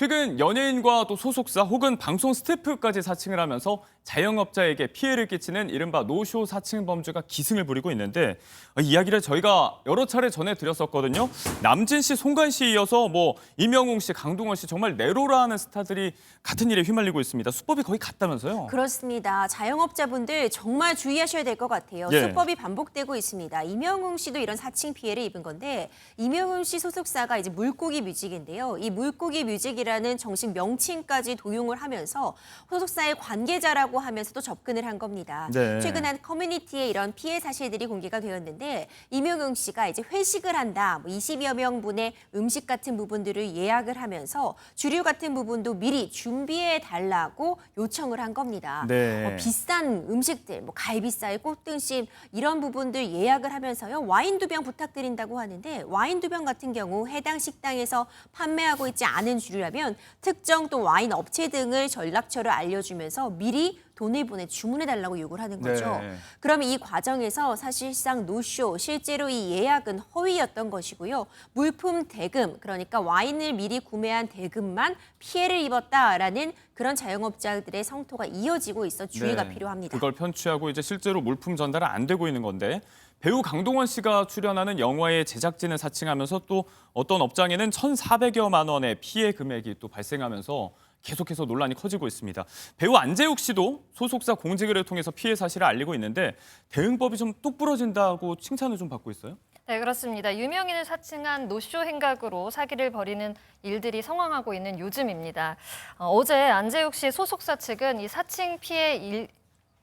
최근 연예인과 또 소속사 혹은 방송 스태프까지 사칭을 하면서 자영업자에게 피해를 끼치는 이른바 노쇼 사칭 범죄가 기승을 부리고 있는데 이야기를 저희가 여러 차례 전해드렸었거든요. 남진 씨, 송가인 씨에 이어서 이명웅 씨, 강동원 씨 정말 내로라 하는 스타들이 같은 일에 휘말리고 있습니다. 수법이 거의 같다면서요? 그렇습니다. 자영업자분들 정말 주의하셔야 될 것 같아요. 예. 수법이 반복되고 있습니다. 이명웅 씨도 이런 사칭 피해를 입은 건데 이명웅 씨 소속사가 이제 물고기 뮤직인데요. 이 물고기 뮤직이라는 정식 명칭까지 도용을 하면서 소속사의 관계자라고 하면서도 접근을 한 겁니다. 네. 최근 한 커뮤니티에 이런 피해 사실들이 공개가 되었는데 이명웅 씨가 이제 회식을 한다, 20여 명분의 음식 같은 부분들을 예약을 하면서 주류 같은 부분도 미리 준비해 달라고 요청을 한 겁니다. 네. 비싼 음식들, 갈비살, 꽃등심 이런 부분들 예약을 하면서요. 와인 2병 부탁드린다고 하는데 와인 2병 같은 경우 해당 식당에서 판매하고 있지 않은 주류라면 특정 또 와인 업체 등을 연락처를 알려주면서 미리 돈을 보내 주문해달라고 요구를 하는 거죠. 네. 그러면 이 과정에서 사실상 노쇼, 실제로 이 예약은 허위였던 것이고요. 물품 대금, 그러니까 와인을 미리 구매한 대금만 피해를 입었다라는 그런 자영업자들의 성토가 이어지고 있어 주의가 네. 필요합니다. 그걸 편취하고 이제 실제로 물품 전달은 안 되고 있는 건데 배우 강동원 씨가 출연하는 영화의 제작진을 사칭하면서 또 어떤 업장에는 1,400여만 원의 피해 금액이 또 발생하면서 계속해서 논란이 커지고 있습니다. 배우 안재욱 씨도 소속사 공지글을 통해서 피해 사실을 알리고 있는데 대응법이 좀 똑부러진다고 칭찬을 좀 받고 있어요. 네, 그렇습니다. 유명인을 사칭한 노쇼 행각으로 사기를 벌이는 일들이 성황하고 있는 요즘입니다. 어제 안재욱 씨 소속사 측은 이 사칭 피해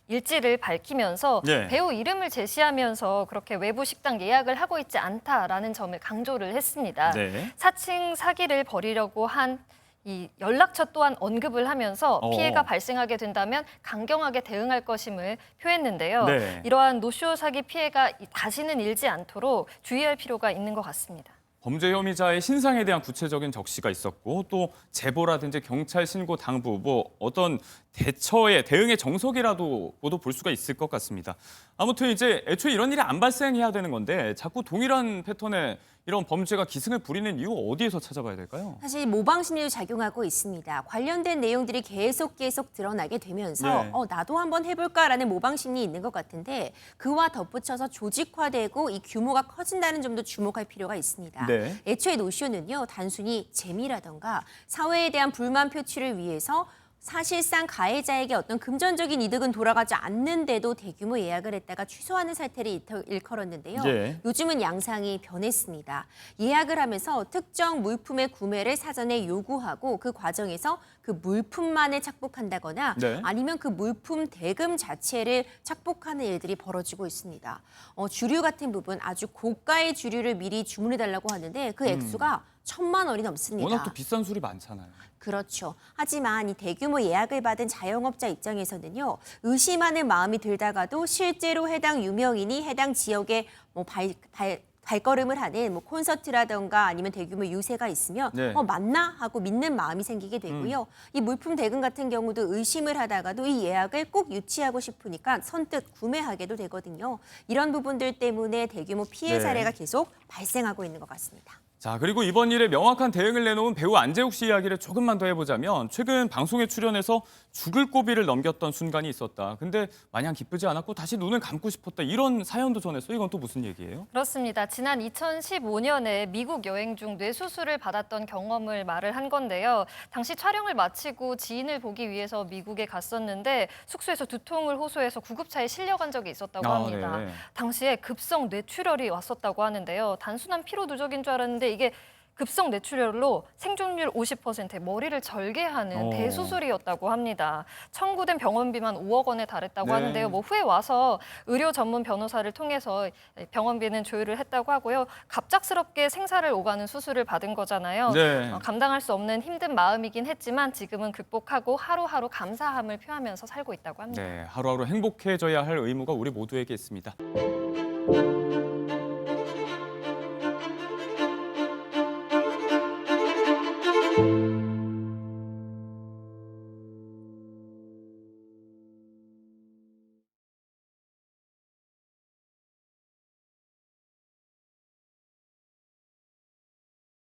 일지를 밝히면서 네. 배우 이름을 제시하면서 그렇게 외부 식당 예약을 하고 있지 않다라는 점을 강조를 했습니다. 네. 사칭 사기를 벌이려고 한 이 연락처 또한 언급을 하면서 피해가 발생하게 된다면 강경하게 대응할 것임을 표했는데요. 네. 이러한 노쇼 사기 피해가 다시는 일지 않도록 주의할 필요가 있는 것 같습니다. 범죄 혐의자의 신상에 대한 구체적인 적시가 있었고 또 제보라든지 경찰 신고 당부 어떤 대응의 정석이라도도 볼 수가 있을 것 같습니다. 아무튼 이제 애초에 이런 일이 안 발생해야 되는 건데 자꾸 동일한 패턴의 이런 범죄가 기승을 부리는 이유 어디에서 찾아봐야 될까요? 사실 모방 심리도 작용하고 있습니다. 관련된 내용들이 계속 드러나게 되면서 네. 나도 한번 해볼까라는 모방 심리 있는 것 같은데 그와 덧붙여서 조직화되고 이 규모가 커진다는 점도 주목할 필요가 있습니다. 네. 애초에 노쇼는요 단순히 재미라던가 사회에 대한 불만 표출을 위해서 사실상 가해자에게 어떤 금전적인 이득은 돌아가지 않는데도 대규모 예약을 했다가 취소하는 사태를 일컬었는데요. 예. 요즘은 양상이 변했습니다. 예약을 하면서 특정 물품의 구매를 사전에 요구하고 그 과정에서 그 물품만을 착복한다거나 네. 아니면 그 물품 대금 자체를 착복하는 일들이 벌어지고 있습니다. 주류 같은 부분 아주 고가의 주류를 미리 주문해달라고 하는데 그 액수가 1,000만 원이 넘습니다. 워낙 또 비싼 술이 많잖아요. 그렇죠. 하지만 이 대규모 예약을 받은 자영업자 입장에서는요. 의심하는 마음이 들다가도 실제로 해당 유명인이 해당 지역에 발걸음을 하는 콘서트라던가 아니면 대규모 유세가 있으면 네. 맞나 하고 믿는 마음이 생기게 되고요. 이 물품 대금 같은 경우도 의심을 하다가도 이 예약을 꼭 유치하고 싶으니까 선뜻 구매하게도 되거든요. 이런 부분들 때문에 대규모 피해 네. 사례가 계속 발생하고 있는 것 같습니다. 자, 그리고 이번 일에 명확한 대응을 내놓은 배우 안재욱 씨 이야기를 조금만 더 해보자면 최근 방송에 출연해서 죽을 고비를 넘겼던 순간이 있었다. 근데 마냥 기쁘지 않았고 다시 눈을 감고 싶었다. 이런 사연도 전했어요. 이건 또 무슨 얘기예요? 그렇습니다. 지난 2015년에 미국 여행 중 뇌수술을 받았던 경험을 말을 한 건데요. 당시 촬영을 마치고 지인을 보기 위해서 미국에 갔었는데 숙소에서 두통을 호소해서 구급차에 실려간 적이 있었다고 합니다. 네. 당시에 급성 뇌출혈이 왔었다고 하는데요. 단순한 피로 누적인 줄 알았는데 이게 급성 뇌출혈로 생존율 50%의 머리를 절개하는 대수술이었다고 합니다. 청구된 병원비만 5억 원에 달했다고 네. 하는데요. 후에 와서 의료 전문 변호사를 통해서 병원비는 조율을 했다고 하고요. 갑작스럽게 생사를 오가는 수술을 받은 거잖아요. 네. 감당할 수 없는 힘든 마음이긴 했지만 지금은 극복하고 하루하루 감사함을 표하면서 살고 있다고 합니다. 네, 하루하루 행복해져야 할 의무가 우리 모두에게 있습니다.